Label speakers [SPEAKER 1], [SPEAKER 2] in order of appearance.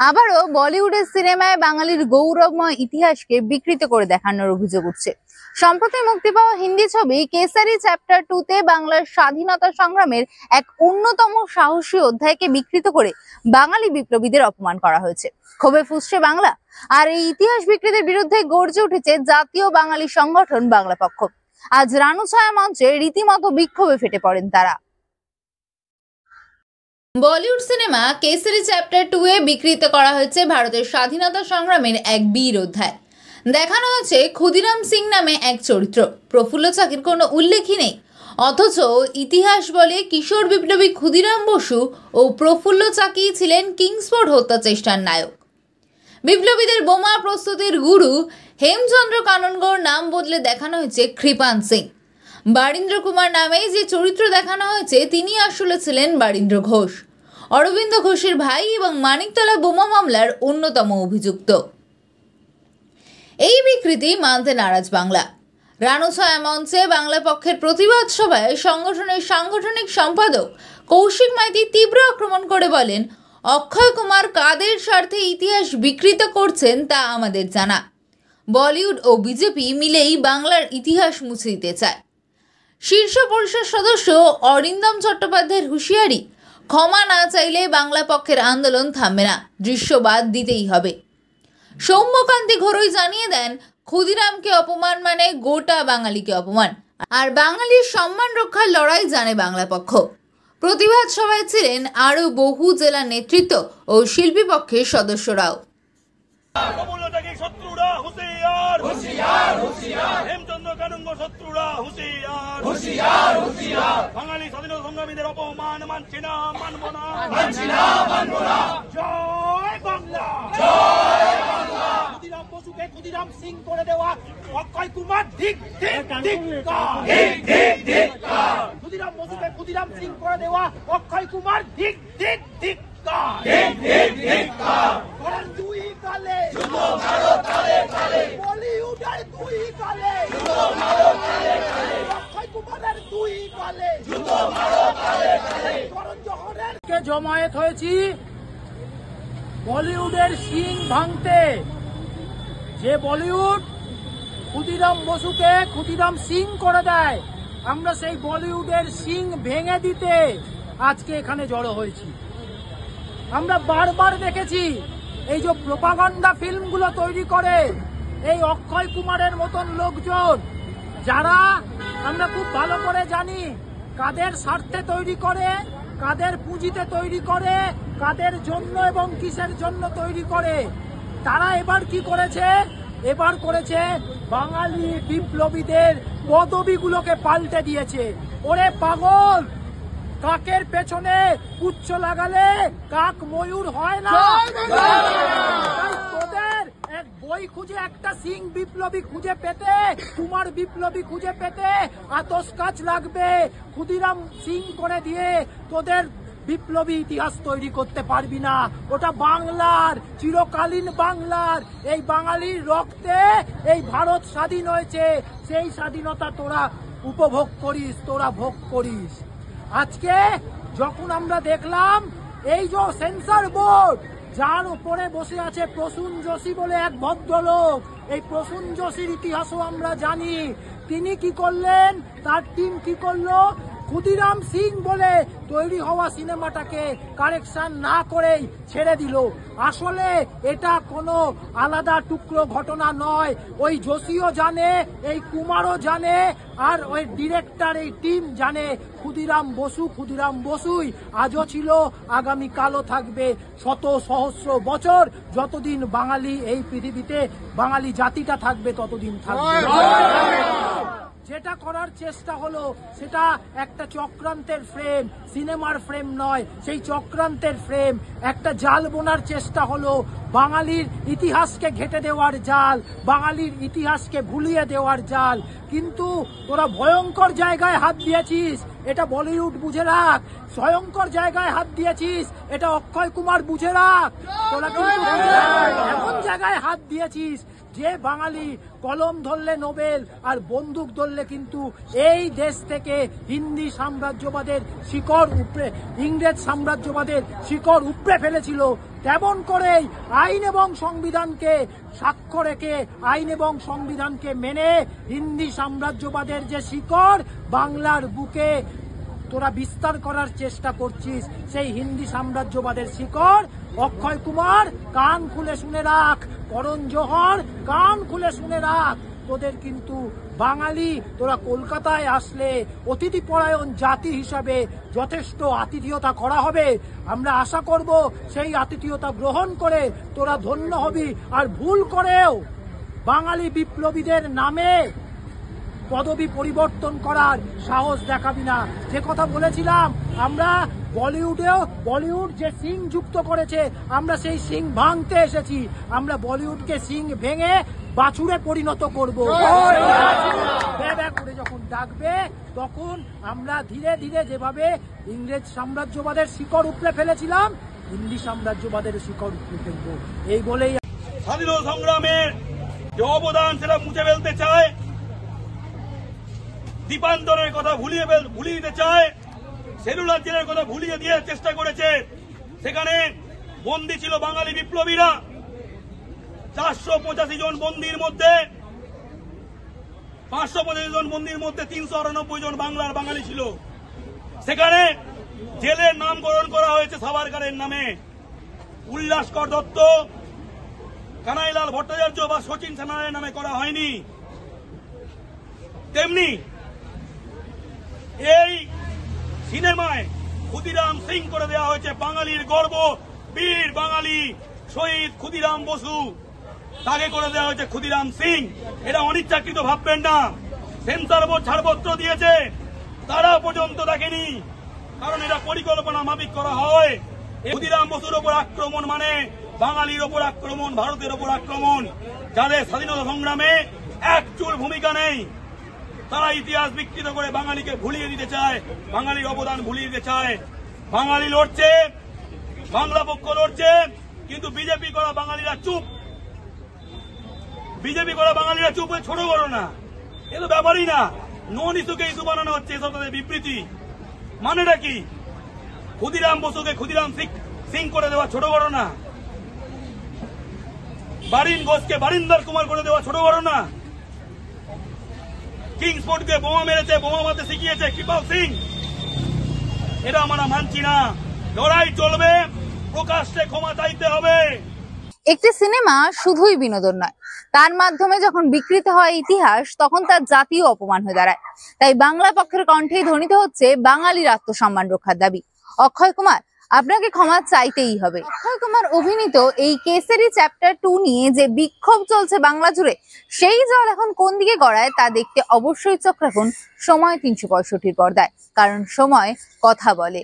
[SPEAKER 1] আবারও বলিউডের সিনেমায় বাঙালির গৌরবময় ইতিহাসকে বিকৃত করে দেখানোর অভিযোগ উঠছে। সম্প্রতি মুক্তি পাওয়া হিন্দি ছবি কেসারি চ্যাপ্টার 2 তে বাংলার স্বাধীনতা সংগ্রামের এক অন্যতম সাহসী অধ্যায়কে বিকৃত করে বাঙালি বিপ্লবীদের অপমান করা হয়েছে। ক্ষোভে ফুঁসছে বাংলা, আর এই ইতিহাস বিকৃতির বিরুদ্ধে গর্জে উঠেছে জাতীয় বাঙালি সংগঠন বাংলা পক্ষ। আজ রানু ছায়া মঞ্চে রীতিমতো বিক্ষোভে ফেটে পড়েন তারা। বলিউড সিনেমা কেসারি চ্যাপ্টার 2 এ বিকৃত করা হয়েছে ভারতের স্বাধীনতা সংগ্রামের এক বীর অধ্যায়। দেখানো হয়েছে ক্ষুদিরাম সিং নামে এক চরিত্র। প্রফুল্ল চাকির কোনো উল্লেখই নেই, অথচ ইতিহাস বলে কিশোর বিপ্লবী ক্ষুদিরাম বসু ও প্রফুল্ল চাকি ছিলেন কিংসফোর্ড হত্যা চেষ্টার নায়ক। বিপ্লবীদের বোমা প্রস্তুতির গুরু হেমচন্দ্র কাননগোর নাম বদলে দেখানো হয়েছে কৃপান সিং। বারীন্দ্র কুমার নামে যে চরিত্র দেখানো হয়েছে তিনি আসলে ছিলেন বারীন্দ্র ঘোষ, অরবিন্দ ঘোষের ভাই এবং মানিকতলা বোমা মামলার অন্যতম অভিযুক্ত। এই বিকৃতি মানতে নারাজ বাংলা। রানু ছায়া মঞ্চে বাংলা পক্ষের প্রতিবাদ সভায় সংগঠনের সাংগঠনিক সম্পাদক কৌশিক মাইতি তীব্র আক্রমণ করে বলেন, অক্ষয় কুমার কাদের স্বার্থে ইতিহাস বিকৃত করছেন তা আমাদের জানা। বলিউড ও বিজেপি মিলেই বাংলার ইতিহাস মুছে দিতে চায়। শীর্ষ পরিষদ সদস্য অরিন্দম চট্টোপাধ্যায়ের হুঁশিয়ারি, ক্ষমা না চাইলে বাংলা পক্ষের আন্দোলন থামবে না, দৃশ্যবাদ দিতেই হবে। সৌম্যকান্তি ঘোরই জানিয়ে দেন, ক্ষুদিরামকে অপমান মানে গোটা বাঙালিকে অপমান, আর বাঙালির সম্মান রক্ষার লড়াই জানে বাংলা পক্ষ। প্রতিবাদ সভায় ছিলেন আরও বহু জেলা নেতৃত্ব ও শিল্পী পক্ষের সদস্যরাও।
[SPEAKER 2] বাঙালি স্বাধীনতা সংগ্রামীদের অপমান মানছি না, মানব না। জয় বাংলা, জয় বাংলা। ক্ষুদিরাম বসুকে ক্ষুদিরাম সিং করে দেওয়া অক্ষয় কুমার ধিক ধিক ধিক্কার, ধিক ধিক ধিক্কার। ক্ষুদিরাম বসুকে ক্ষুদিরাম সিং করে দেওয়া অক্ষয় কুমার ধিক ধিক ধিক্কার, ধিক ধিক ধিক্কার। করেন দুই কালে জুতো মারো তালে তালে, বলিউডের দুই কালে জুতো মারো তালে তালে, অক্ষয় কুমারের দুই কালে জুতো মারো তালে তালে। করণ জোহরের কে জমায়েত হয়েছি বলিউডের সিং ভাঙতে। যে বলিউড ক্ষুদিরাম বসুকে ক্ষুদিরাম সিং করে দেয়, আমরা সেই বলিউডের সিং ভেঙে দিতে আজকে এখানে জড়ো হয়েছি। আমরা বারবার দেখেছি এই যে প্রোপাগান্ডা ফিল্মগুলো তৈরি করে এই অক্ষয় কুমারের মতন লোকজন, যারা আমরা খুব ভালো করে জানি কাদের স্বার্থে তৈরি করে, কাদের পুঁজিতে তৈরি করে, কাদের জন্য এবং কিসের জন্য তৈরি করে। তারা এবার কি করেছে? এবার করেছে বাঙালি বিপ্লবীদের পদবিগুলোকে পাল্টে দিয়েছে। ওরে পাগল, কাকের পেছনে উচ্চ লাগালে কাক ময়ূর হয় না। তোদের এক বই খুঁজে একটা সিং বিপ্লবী খুঁজে পেতে, কুমার বিপ্লবী খুঁজে পেতে আতস কাজ লাগবে। ক্ষুদিরাম সিং করে দিয়ে তোদের বিপ্লবী ইতিহাস তৈরি করতে পারবি না। ওটা বাংলার, চিরকালীন বাংলার। এই বাঙালির রক্তে এই ভারত স্বাধীন হয়েছে, সেই স্বাধীনতা তোরা উপভোগ করিস, তোরা ভোগ করিস। আজকে যখন আমরা দেখলাম এই যে সেন্সর বোর্ড, যার উপরে বসে আছে প্রসূন যোশী বলে এক ভদ্রলোক, এই প্রসূন যোশীর ইতিহাসও আমরা জানি। তিনি কি করলেন, তার টিম কি করলো, ক্ষুদিরাম সিং বলে তৈরি হওয়া সিনেমাটাকে কারেকশন না করেই ছেড়ে দিল। আসলে এটা কোনো আলাদা টুকরো ঘটনা নয়। ওই যোশীও জানে, এই কুমারও জানে, আর ওই ডিরেক্টর, এই টিম জানে ক্ষুদিরাম বসুই আজও ছিল, আগামী কালও থাকবে। শত সহস্র বছর যতদিন বাঙালি এই পৃথিবীতে, বাঙালি জাতিটা থাকবে ততদিন থাকবে। যেটা করার চেষ্টা হলো সেটা একটা চক্রান্তের ফ্রেম, সিনেমার ফ্রেম নয়। সেই চক্রান্তের ফ্রেম, একটা জাল বোনার চেষ্টা হলো, বাঙালির ইতিহাসকে ঘেঁটে দেওয়ার জাল, বাঙালির ইতিহাসকে ভুলিয়ে দেওয়ার জাল। কিন্তু তোরা ভয়ঙ্কর জায়গায় হাত দিয়েছিস, এটা বলিউড বুঝে রাখ। ভয়ঙ্কর জায়গায় হাত দিয়েছিস, এটা অক্ষয় কুমার বুঝে রাখ। তোরা কিন্তু এমন জায়গায় হাত দিয়েছিস যে বাঙালি কলম ধরলে নোবেল আর বন্দুক ধরলে কিন্তু এই দেশ থেকে হিন্দি সাম্রাজ্যবাদের শিকড় উপড়ে, ইংরেজ সাম্রাজ্যবাদের শিকড় উপড়ে ফেলেছিল, তেমন করেই আইন এবং সংবিধানকে সাক্ষ্য রেখে, আইন এবং সংবিধানকে মেনে হিন্দি সাম্রাজ্যবাদের যে শিকড় বাংলার বুকে তোরা বিস্তার করার চেষ্টা করছিস, সেই হিন্দি সাম্রাজ্যবাদের শিকড় অক্ষয় কুমার কান খুলে শুনে রাখ, করণ জোহর কান খুলে শুনে রাখ, তোদের কিন্তু বাঙালি তোরা কলকাতায় আসলে অতিথি পরায়ণ জাতি হিসাবে যথেষ্ট আতিথেয়তা করা হবে। আমরা আশা করব সেই আতিথেয়তা গ্রহণ করে তোরা ধন্য হবি। আর ভুল করেও বাঙালি বিপ্লবীদের নামে পদবি পরিবর্তন করার সাহস দেখাবি না। যে কথা বলেছিলাম, আমরা বলিউড যে সিং যুক্ত করেছে, আমরা সেই সিং ভাঙতে এসেছি। আমরা বলিউডকে সিং ভেঙে বাছুরে পরিণত করব। করে যখন ডাকবে তখন আমরা ধীরে ধীরে যেভাবে ইংরেজ সাম্রাজ্যবাদের শিকড় উপড়ে ফেলেছিলাম, হিন্দি সাম্রাজ্যবাদের শিকড় উপড়ে ফেলবো। এই বলেই
[SPEAKER 3] স্বাধীনতা সংগ্রামের যে অবদান সেটা মুছে ফেলতে চায়, দ্বীপান্তরের কথা ভুলিয়ে দিতে চায়, সেলুলার জেলের কথা ভুলিয়ে দিয়ে চেষ্টা করেছে। সেখানে বন্দী ছিল বাঙালি বিপ্লবীরা। 485 জন বন্দীর মধ্যে 525 জন বন্দীর মধ্যে 398 জন বাংলার বাঙালি ছিল। সেখানে জেলের নামকরণ করা হয়েছে সাভারকারের নামে। উল্লাসকর দত্ত, কানাইলাল ভট্টাচার্য বা শচীন সেনারের নামে করা হয়নি। তেমনি এই সিনেমায় ক্ষুদিরাম সিং করে দেওয়া হয়েছে বাঙালির গর্ব, বীর বাঙালি শহীদ ক্ষুদিরাম বসু, তাকে করে দেওয়া হয়েছে ক্ষুদিরাম সিং। এটা অনিচ্ছাকৃত ভাববেন না। সেন্সর বোর্ড ছাড়পত্র দিয়েছে, তারা পর্যন্ত দেখেনি, কারণ এটা পরিকল্পনা মাফিক করা হয়। ক্ষুদিরাম বসুর ওপর আক্রমণ মানে বাঙালির ওপর আক্রমণ, ভারতের ওপর আক্রমণ। যাদের স্বাধীনতা সংগ্রামে এক চুল ভূমিকা নেই, তারা ইতিহাস বিকৃত করে বাঙালিকে ভুলিয়ে দিতে চায়, বাঙালির অবদান ভুলিয়ে দিতে চায়। বাঙালি লড়ছে, বাংলা পক্ষ লড়ছে, কিন্তু বিজেপি করা বাঙালিরা চুপ। বিজেপি করা বাঙালিরা চুপ হয়ে ছোট করো না, এ তো ব্যাপারই না। নন ইস্যুকে ইস্যু বানানো হচ্ছে, এসব তাদের বিবৃতি। মানেটা কি? ক্ষুদিরাম বসুকে ক্ষুদিরাম সিং করে দেওয়া ছোট করো না, বারিন ঘোষকে বারিন্দার কুমার করে দেওয়া ছোট করো না, কিংসফোর্ডকে বোমা মেরেছে, বোমা মারতে শিখিয়েছে কৃপাল সিং, এটা আমরা মানছি না। লড়াই চলবে, প্রকাশ্যে ক্ষমা চাইতে হবে।
[SPEAKER 1] একটি সিনেমা শুধুই বিনোদন নয়, তার মাধ্যমে যখন বিকৃত হয় ইতিহাস, তখন তার জাতীয় অপমান হয়ে দাঁড়ায়। তাই বাংলা পক্ষের কণ্ঠেই ধ্বনিত হচ্ছে বাঙালির আত্মসম্মান রক্ষার দাবি। অক্ষয় কুমার, আপনাকে ক্ষমা চাইতেই হবে। অক্ষয় কুমার অভিনীত এই কেসরি চ্যাপ্টার 2 নিয়ে যে বিক্ষোভ চলছে বাংলা জুড়ে, সেই জল এখন কোন দিকে গড়ায় তা দেখতে অবশ্যই চোখ রাখুন সময় 365 পর্দায়, কারণ সময় কথা বলে।